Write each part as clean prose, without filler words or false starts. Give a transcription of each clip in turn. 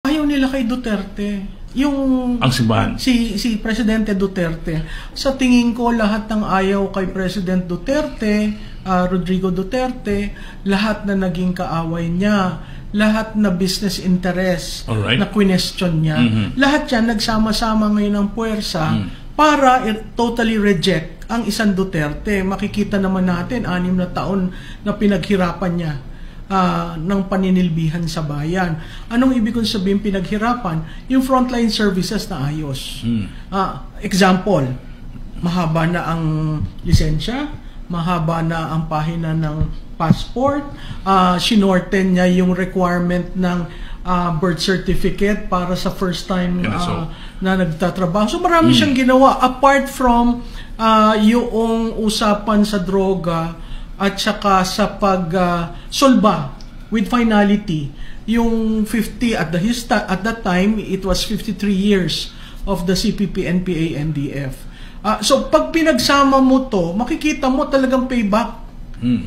Ayaw nila kay Duterte. Yung Ang simbahan. si Presidente Duterte. Sa tingin ko, lahat ng ayaw kay President Duterte, Rodrigo Duterte, lahat na naging kaaway niya, lahat na business interest Alright. na question niya, lahat yan nagsama-sama ngayon ng puwersa para totally reject ang isang Duterte. Makikita naman natin, 6 na taon na pinaghirapan niya ng paninilbihan sa bayan. Anong ibig kong sabihin pinaghirapan? Yung frontline services na ayos. Example, mahaba na ang lisensya, mahaba na ang pahina ng passport, sinorten niya yung requirement ng birth certificate para sa first time na nagtatrabaho. So marami siyang ginawa apart from yung usapan sa droga at saka sa pag-solba with finality. Yung 50 at that time, it was 53 years of the CPP, NPA, NDF. So pag pinagsama mo to, makikita mo talagang payback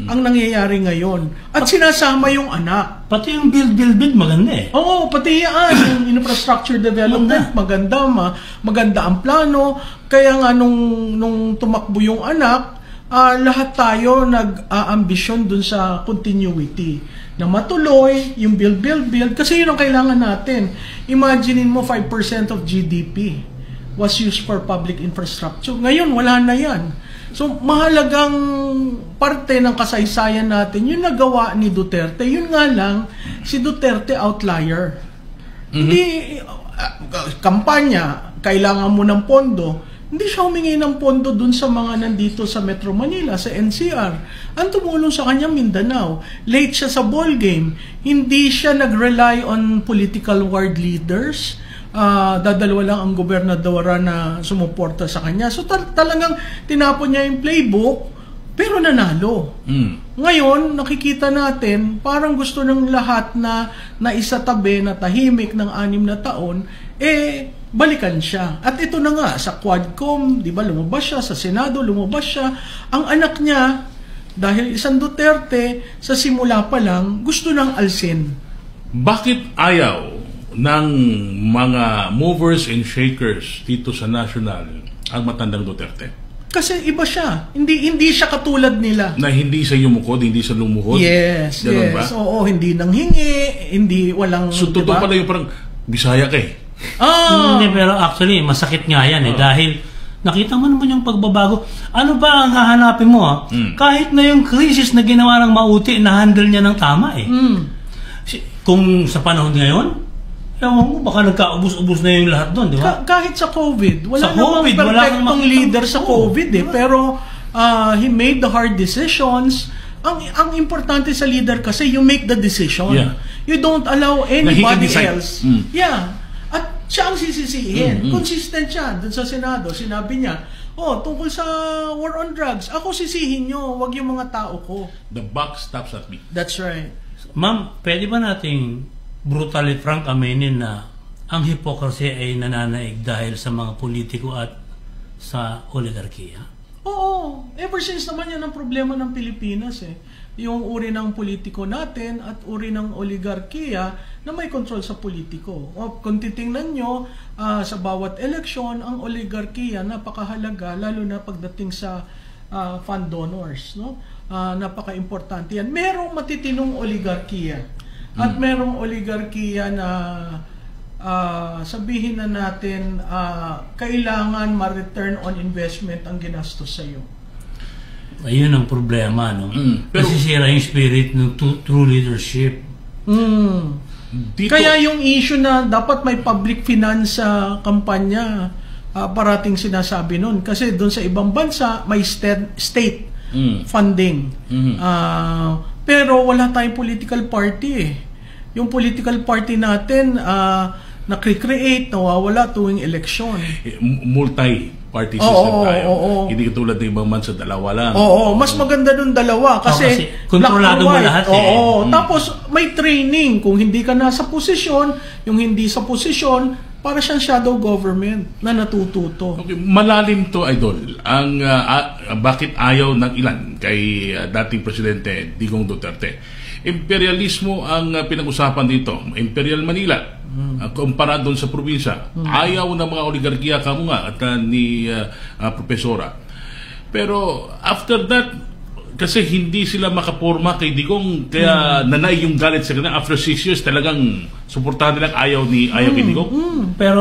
ang nangyayari ngayon. At sinasama yung anak. Pati yung build maganda eh. Oo, pati yan. Yung infrastructure development, maganda ang plano. Kaya nga nung tumakbo yung anak, lahat tayo nag-ambisyon dun sa continuity na matuloy yung build kasi yun ang kailangan natin. Imaginein mo 5% of GDP was used for public infrastructure. Ngayon wala na yan. So mahalagang parte ng kasaysayan natin yung nagawa ni Duterte. Yun nga lang, si Duterte outlier. Hindi kampanya, kailangan mo ng pondo. Hindi siya humingi ng pondo dun sa mga nandito sa Metro Manila, sa NCR. Ang tumulong sa kanya, Mindanao. Late siya sa ball game. Hindi siya nag-rely on political world leaders. Dadalawa lang ang gobernadora na sumuporta sa kanya. So talagang tinapon niya yung playbook, pero nanalo. Ngayon, nakikita natin, parang gusto ng lahat na naisatabi na tahimik ng 6 na taon, balikan siya. At ito na nga, sa Quadcom, di ba, lumabas siya, sa Senado, lumabas siya. Ang anak niya, dahil isang Duterte, sa simula pa lang, gusto ng alsin. Bakit ayaw ng mga movers and shakers dito sa national ang matandang Duterte? Kasi iba siya. Hindi siya katulad nila. Na hindi sa yumukod, hindi sa lumuhod? Yes, Ganun yes. Ba? Oo, hindi nanghingi, hindi walang... So, totoo pala yung parang, Bisaya ka eh. Hindi, pero actually, masakit nga yan dahil nakita mo naman yung pagbabago. Ano ba ang hahanapin mo? Kahit na yung crisis na ginawa ng Mauti, na-handle niya ng tama eh. Kung sa panahon ngayon, ewan mo, baka nagkaubos-ubos na yung lahat doon, di ba? Kahit sa COVID, wala namang COVID, perfectong leader sa COVID eh. Pero he made the hard decisions. Ang importante sa leader kasi, you make the decision. Yeah. You don't allow anybody else. Yeah. At siya ang sisisihin. Consistent siya dun sa Senado. Sinabi niya, tungkol sa war on drugs, ako sisihin nyo, wag yung mga tao ko. The buck stops at me. That's right. Ma'am, pwede ba nating brutally frank aminin na ang hypocrisy ay nananaig dahil sa mga politiko at sa oligarkiya? Oo. Ever since naman yan ang problema ng Pilipinas eh. Yung uri ng politiko natin at uri ng oligarkiya na may control sa politiko. Kung titingnan nyo, sa bawat eleksyon, ang oligarkiya napakahalaga, lalo na pagdating sa fund donors. No? Napaka-importante yan. Merong matitinong oligarkiya. At merong oligarkiya na sabihin na natin, kailangan ma-return on investment ang ginastos sa iyo. Ayun ang problema, no? Nasisira yung spirit ng true leadership. Dito, Kaya yung issue na dapat may public finance sa kampanya, parating sinasabi nun. Kasi doon sa ibang bansa, may state funding. Pero wala tayong political party eh. Yung political party natin, nakre-create, nawawala tuwing eleksyon. Multi-party system tayo. Hindi katulad ng ibang bansa, dalawa lang. Mas maganda dun dalawa. Kasi kontrolado mo lahat Tapos may training. Kung hindi ka nasa posisyon, yung hindi sa posisyon, para siyang shadow government na natututo. Okay, malalim to, Idol. Ang bakit ayaw ng ilan kay dating Presidente Digong Duterte? imperialismo ang pinag-usapan dito. Imperial Manila, kumpara doon sa probinsya. Ayaw ng mga oligarkiya kamo nga at ni Profesora. Pero after that, kasi hindi sila makaporma kay Digong, kaya nanay yung galit sa kanila. After 6 years, talagang suportahan nilang ayaw kay Digong. Pero